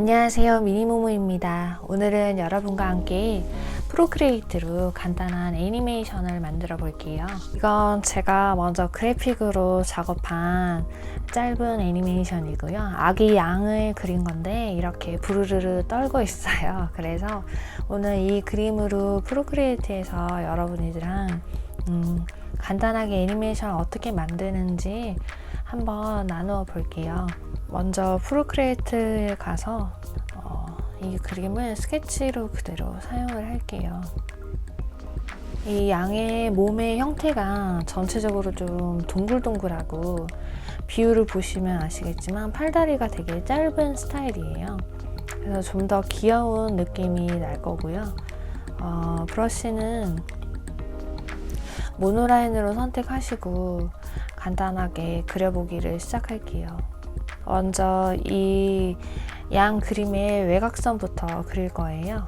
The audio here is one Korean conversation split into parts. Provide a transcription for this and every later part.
안녕하세요, 미니모모입니다. 오늘은 여러분과 함께 프로크리에이트로 간단한 애니메이션을 만들어 볼게요. 이건 제가 먼저 그래픽으로 작업한 짧은 애니메이션이고요. 아기 양을 그린 건데 이렇게 부르르르 떨고 있어요. 그래서 오늘 이 그림으로 프로크리에이트에서 여러분들이랑 간단하게 애니메이션 어떻게 만드는지 한번 나누어 볼게요. 먼저 프로크리에이트에 가서 이 그림을 스케치로 그대로 사용을 할게요. 이 양의 몸의 형태가 전체적으로 좀 동글동글하고 비율을 보시면 아시겠지만 팔다리가 되게 짧은 스타일이에요. 그래서 좀 더 귀여운 느낌이 날 거고요. 브러쉬는 모노라인으로 선택하시고 간단하게 그려보기를 시작할게요. 먼저 이 양 그림의 외곽선부터 그릴 거예요.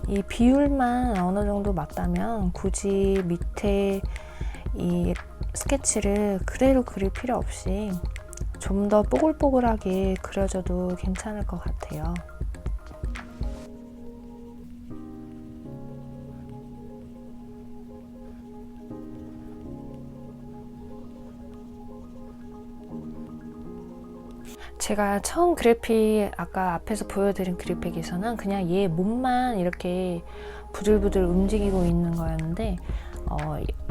이 비율만 어느 정도 맞다면 굳이 밑에 이 스케치를 그대로 그릴 필요 없이 좀 더 뽀글뽀글하게 그려줘도 괜찮을 것 같아요. 제가 처음 그래픽 아까 앞에서 보여드린 그래픽에서는 그냥 얘 몸만 이렇게 부들부들 움직이고 있는 거였는데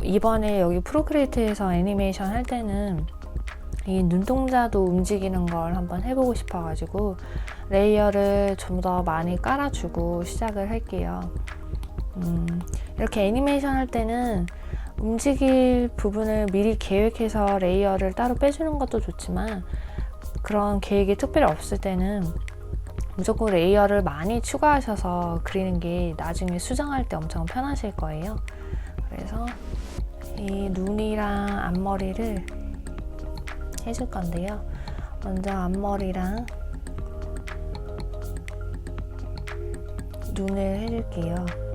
이번에 여기 프로크리에이트에서 애니메이션 할 때는 이 눈동자도 움직이는 걸 한번 해보고 싶어 가지고 레이어를 좀 더 많이 깔아주고 시작을 할게요. 이렇게 애니메이션 할 때는 움직일 부분을 미리 계획해서 레이어를 따로 빼주는 것도 좋지만 그런 계획이 특별히 없을 때는 무조건 레이어를 많이 추가하셔서 그리는 게 나중에 수정할 때 엄청 편하실 거예요. 그래서 이 눈이랑 앞머리를 해줄 건데요. 먼저 앞머리랑 눈을 해줄게요.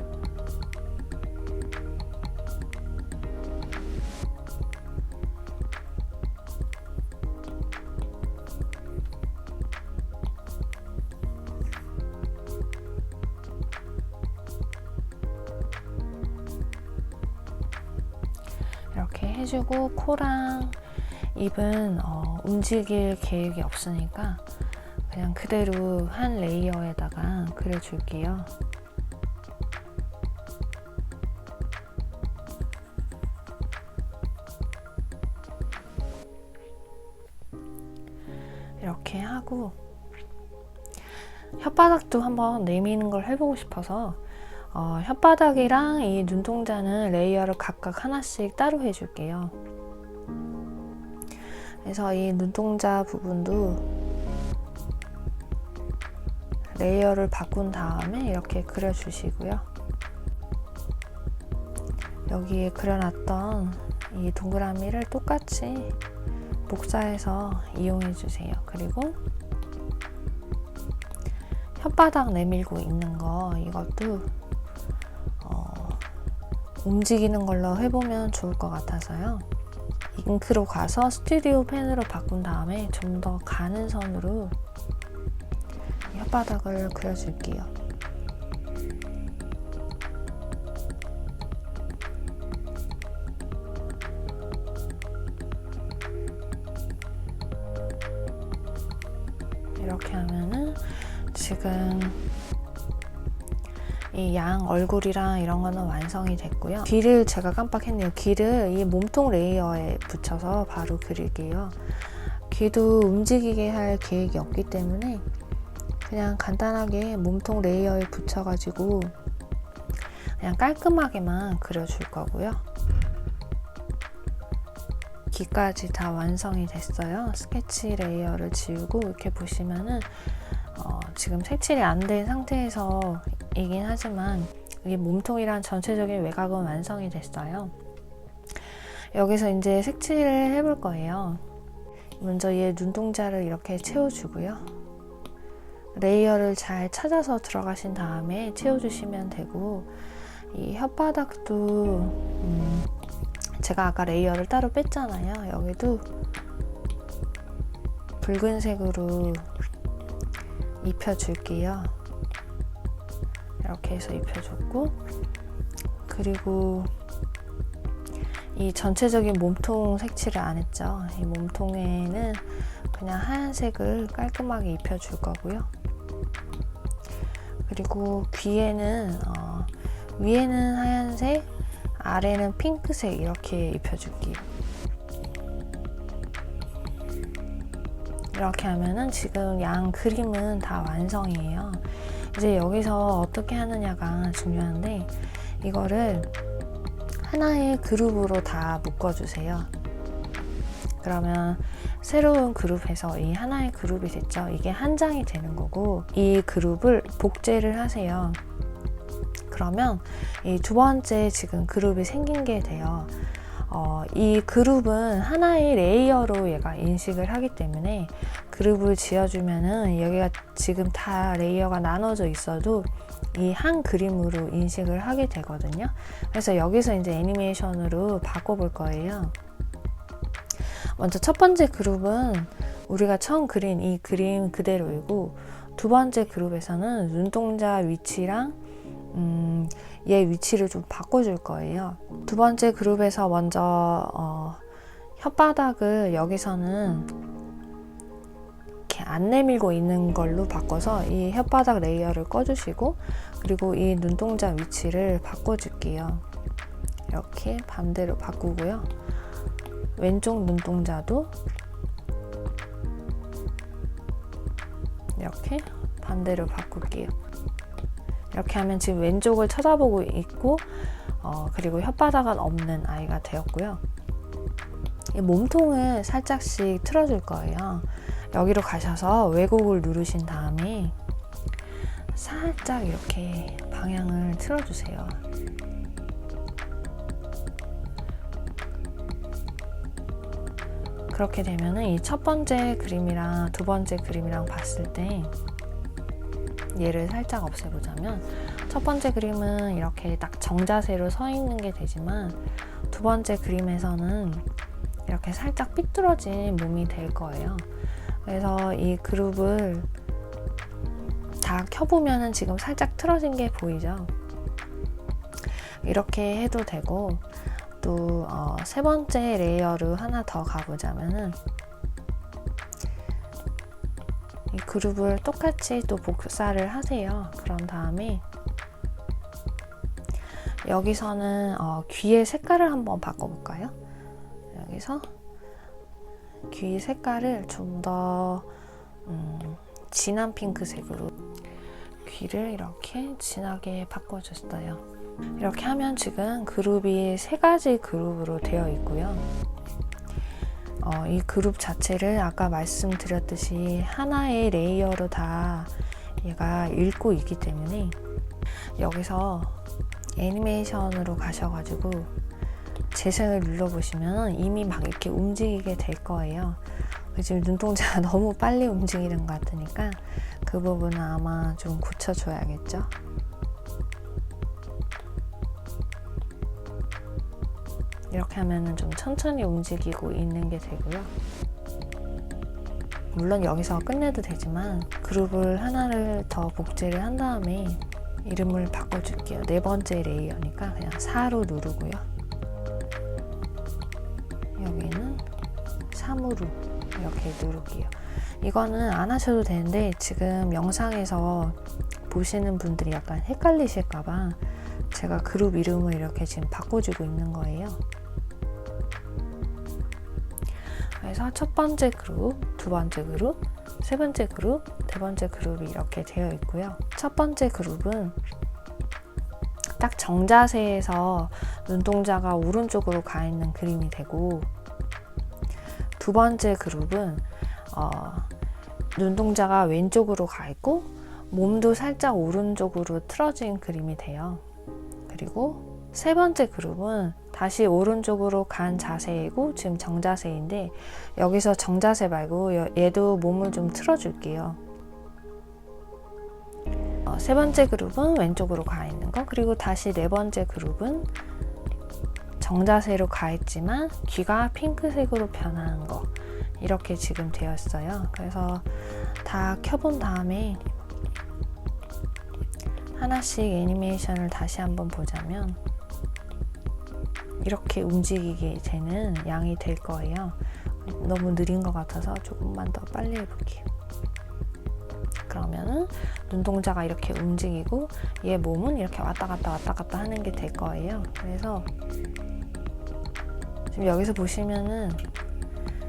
이렇게 해주고 코랑 입은 움직일 계획이 없으니까 그냥 그대로 한 레이어에다가 그려줄게요. 이렇게 하고 혓바닥도 한번 내미는 걸 해보고 싶어서 혓바닥이랑 이 눈동자는 레이어를 각각 하나씩 따로 해줄게요. 그래서 이 눈동자 부분도 레이어를 바꾼 다음에 이렇게 그려주시고요. 여기에 그려놨던 이 동그라미를 똑같이 복사해서 이용해주세요. 그리고 혓바닥 내밀고 있는 거 이것도 움직이는 걸로 해보면 좋을 것 같아서요. 잉크로 가서 스튜디오 펜으로 바꾼 다음에 좀 더 가는 선으로 혓바닥을 그려줄게요. 이렇게 하면은 지금 이 양 얼굴이랑 이런 거는 완성이 됐고요. 귀를 제가 깜빡했네요. 귀를 이 몸통 레이어에 붙여서 바로 그릴게요. 귀도 움직이게 할 계획이 없기 때문에 그냥 간단하게 몸통 레이어에 붙여가지고 그냥 깔끔하게만 그려줄 거고요. 귀까지 다 완성이 됐어요. 스케치 레이어를 지우고 이렇게 보시면은 지금 색칠이 안 된 상태에서 이긴 하지만 이 몸통이랑 전체적인 외곽은 완성이 됐어요. 여기서 이제 색칠을 해볼 거예요. 먼저 얘 눈동자를 이렇게 채워주고요. 레이어를 잘 찾아서 들어가신 다음에 채워주시면 되고 이 혓바닥도 제가 아까 레이어를 따로 뺐잖아요. 여기도 붉은색으로 입혀줄게요. 이렇게 해서 입혀줬고, 그리고 이 전체적인 몸통 색칠을 안 했죠. 이 몸통에는 그냥 하얀색을 깔끔하게 입혀줄 거고요. 그리고 귀에는 위에는 하얀색, 아래는 핑크색 이렇게 입혀줄게요. 이렇게 하면은 지금 양 그림은 다 완성이에요. 이제 여기서 어떻게 하느냐가 중요한데, 이거를 하나의 그룹으로 다 묶어주세요. 그러면 새로운 그룹에서 이 하나의 그룹이 됐죠. 이게 한 장이 되는 거고, 이 그룹을 복제를 하세요. 그러면 이 두 번째 지금 그룹이 생긴 게 돼요. 이 그룹은 하나의 레이어로 얘가 인식을 하기 때문에 그룹을 지어주면은 여기가 지금 다 레이어가 나눠져 있어도 이 한 그림으로 인식을 하게 되거든요. 그래서 여기서 이제 애니메이션으로 바꿔볼 거예요. 먼저 첫 번째 그룹은 우리가 처음 그린 이 그림 그대로이고, 두 번째 그룹에서는 눈동자 위치랑 얘 위치를 좀 바꿔줄 거예요. 두 번째 그룹에서 먼저 혓바닥을 여기서는 이렇게 안 내밀고 있는 걸로 바꿔서 이 혓바닥 레이어를 꺼주시고, 그리고 이 눈동자 위치를 바꿔줄게요. 이렇게 반대로 바꾸고요. 왼쪽 눈동자도 이렇게 반대로 바꿀게요. 이렇게 하면 지금 왼쪽을 쳐다보고 있고, 그리고 혓바닥은 없는 아이가 되었고요. 이 몸통을 살짝씩 틀어줄 거예요. 여기로 가셔서 왜곡을 누르신 다음에 살짝 이렇게 방향을 틀어주세요. 그렇게 되면은 이 첫 번째 그림이랑 두 번째 그림이랑 봤을 때, 얘를 살짝 없애보자면, 첫 번째 그림은 이렇게 딱 정자세로 서 있는 게 되지만, 두 번째 그림에서는 이렇게 살짝 삐뚤어진 몸이 될 거예요. 그래서 이 그룹을 다 켜보면은 지금 살짝 틀어진 게 보이죠? 이렇게 해도 되고, 또 세 번째 레이어로 하나 더 가보자면은, 이 그룹을 똑같이 또 복사를 하세요. 그런 다음에 여기서는 귀의 색깔을 한번 바꿔볼까요? 여기서 귀 색깔을 좀 더 진한 핑크색으로 귀를 이렇게 진하게 바꿔줬어요. 이렇게 하면 지금 그룹이 세 가지 그룹으로 되어 있고요. 이 그룹 자체를 아까 말씀드렸듯이 하나의 레이어로 다 얘가 읽고 있기 때문에, 여기서 애니메이션으로 가셔가지고 재생을 눌러보시면 이미 막 이렇게 움직이게 될 거예요. 지금 눈동자가 너무 빨리 움직이는 것 같으니까 그 부분은 아마 좀 고쳐줘야겠죠. 이렇게 하면은 좀 천천히 움직이고 있는 게 되고요. 물론 여기서 끝내도 되지만 그룹을 하나를 더 복제를 한 다음에 이름을 바꿔줄게요. 네 번째 레이어니까 그냥 4로 누르고요. 여기는 3으로 이렇게 누를게요. 이거는 안 하셔도 되는데 지금 영상에서 보시는 분들이 약간 헷갈리실까봐 제가 그룹 이름을 이렇게 지금 바꿔주고 있는 거예요. 그래서 첫 번째 그룹, 두 번째 그룹, 세 번째 그룹, 네 번째 그룹이 이렇게 되어 있고요. 첫 번째 그룹은 딱 정자세에서 눈동자가 오른쪽으로 가 있는 그림이 되고, 두 번째 그룹은 눈동자가 왼쪽으로 가 있고 몸도 살짝 오른쪽으로 틀어진 그림이 돼요. 그리고 세 번째 그룹은 다시 오른쪽으로 간 자세이고 지금 정자세인데, 여기서 정자세 말고 얘도 몸을 좀 틀어줄게요. 세 번째 그룹은 왼쪽으로 가 있는 거, 그리고 다시 네 번째 그룹은 정자세로 가했지만 귀가 핑크색으로 변하는 거, 이렇게 지금 되었어요. 그래서 다 켜본 다음에 하나씩 애니메이션을 다시 한번 보자면 이렇게 움직이게 되는 양이 될 거예요. 너무 느린 것 같아서 조금만 더 빨리 해볼게요. 그러면은 눈동자가 이렇게 움직이고 얘 몸은 이렇게 왔다 갔다 하는 게 될 거예요. 그래서 지금 여기서 보시면은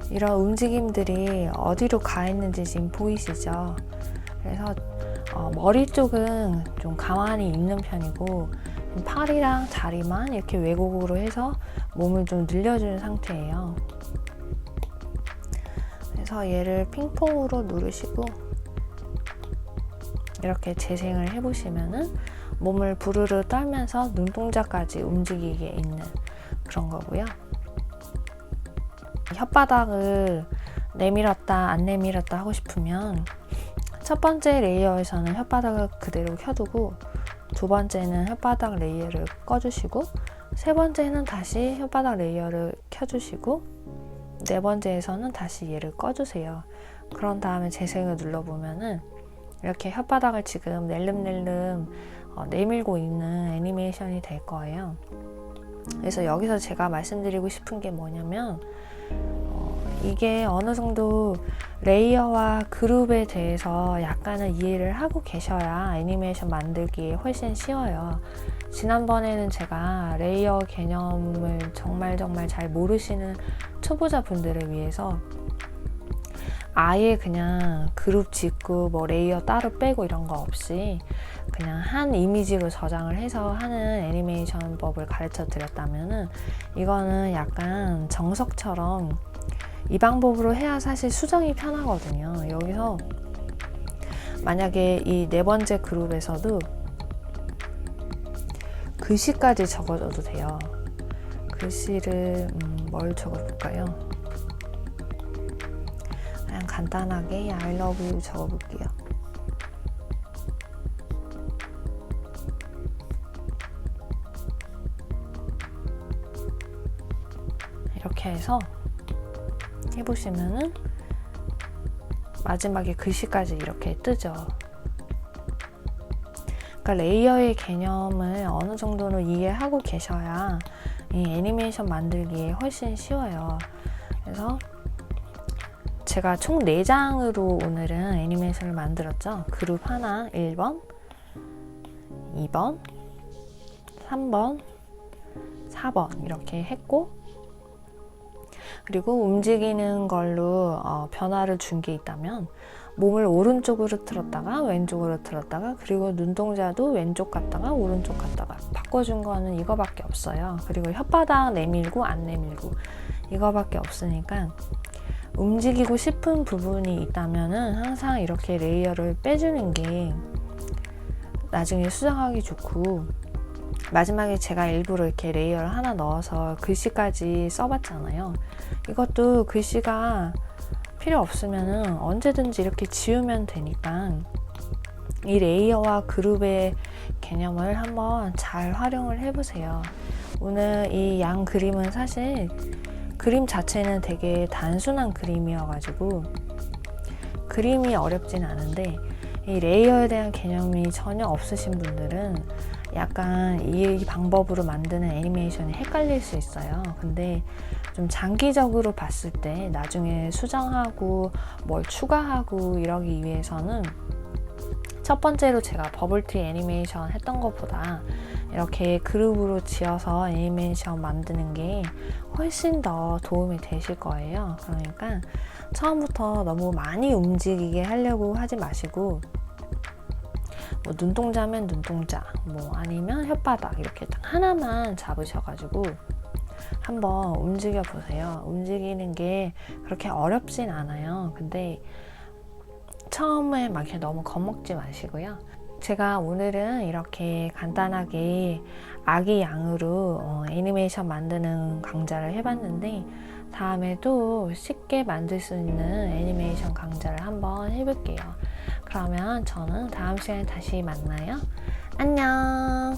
이런 움직임들이 어디로 가 있는지 지금 보이시죠? 그래서 머리 쪽은 좀 가만히 있는 편이고 팔이랑 다리만 이렇게 왜곡으로 해서 몸을 좀 늘려주는 상태예요. 그래서 얘를 핑퐁으로 누르시고 이렇게 재생을 해보시면은 몸을 부르르 떨면서 눈동자까지 움직이게 있는 그런 거고요. 혓바닥을 내밀었다 안 내밀었다 하고 싶으면 첫 번째 레이어에서는 혓바닥을 그대로 켜두고 두 번째는 혓바닥 레이어를 꺼주시고 세 번째는 다시 혓바닥 레이어를 켜주시고 네 번째에서는 다시 얘를 꺼주세요. 그런 다음에 재생을 눌러보면은 이렇게 혓바닥을 지금 낼름낼름 내밀고 있는 애니메이션이 될 거예요. 그래서 여기서 제가 말씀드리고 싶은 게 뭐냐면 이게 어느 정도 레이어와 그룹에 대해서 약간은 이해를 하고 계셔야 애니메이션 만들기 훨씬 쉬워요. 지난번에는 제가 레이어 개념을 정말 잘 모르시는 초보자분들을 위해서 아예 그냥 그룹 짓고 뭐 레이어 따로 빼고 이런 거 없이 그냥 한 이미지로 저장을 해서 하는 애니메이션 법을 가르쳐 드렸다면은 이거는 약간 정석처럼 이 방법으로 해야 사실 수정이 편하거든요. 여기서 만약에 이 네 번째 그룹에서도 글씨까지 적어줘도 돼요. 글씨를 뭘 적어볼까요? 그냥 간단하게 I love you 적어볼게요. 이렇게 해서 해보시면은 마지막에 글씨까지 이렇게 뜨죠. 그러니까 레이어의 개념을 어느 정도는 이해하고 계셔야 이 애니메이션 만들기에 훨씬 쉬워요. 그래서 제가 총 4장으로 오늘은 애니메이션을 만들었죠. 그룹 하나 1번, 2번, 3번, 4번 이렇게 했고 그리고 움직이는 걸로 변화를 준 게 있다면 몸을 오른쪽으로 틀었다가 왼쪽으로 틀었다가 그리고 눈동자도 왼쪽 갔다가 오른쪽 갔다가 바꿔준 거는 이거밖에 없어요. 그리고 혓바닥 내밀고 안 내밀고 이거밖에 없으니까 움직이고 싶은 부분이 있다면은 항상 이렇게 레이어를 빼주는 게 나중에 수정하기 좋고 마지막에 제가 일부러 이렇게 레이어를 하나 넣어서 글씨까지 써봤잖아요. 이것도 글씨가 필요 없으면은 언제든지 이렇게 지우면 되니까 이 레이어와 그룹의 개념을 한번 잘 활용을 해보세요. 오늘 이 양 그림은 사실 그림 자체는 되게 단순한 그림이어가지고 그림이 어렵진 않은데 이 레이어에 대한 개념이 전혀 없으신 분들은 약간 이 방법으로 만드는 애니메이션이 헷갈릴 수 있어요. 근데 좀 장기적으로 봤을 때 나중에 수정하고 뭘 추가하고 이러기 위해서는 첫 번째로 제가 버블티 애니메이션 했던 것보다 이렇게 그룹으로 지어서 애니메이션 만드는 게 훨씬 더 도움이 되실 거예요. 그러니까 처음부터 너무 많이 움직이게 하려고 하지 마시고 뭐 눈동자면 눈동자, 뭐 아니면 혓바닥 이렇게 딱 하나만 잡으셔가지고 한번 움직여 보세요. 움직이는 게 그렇게 어렵진 않아요. 근데 처음에 막 이렇게 너무 겁먹지 마시고요. 제가 오늘은 이렇게 간단하게 아기 양으로 애니메이션 만드는 강좌를 해봤는데 다음에 또 쉽게 만들 수 있는 애니메이션 강좌를 한번 해볼게요. 그러면 저는 다음 시간에 다시 만나요. 안녕.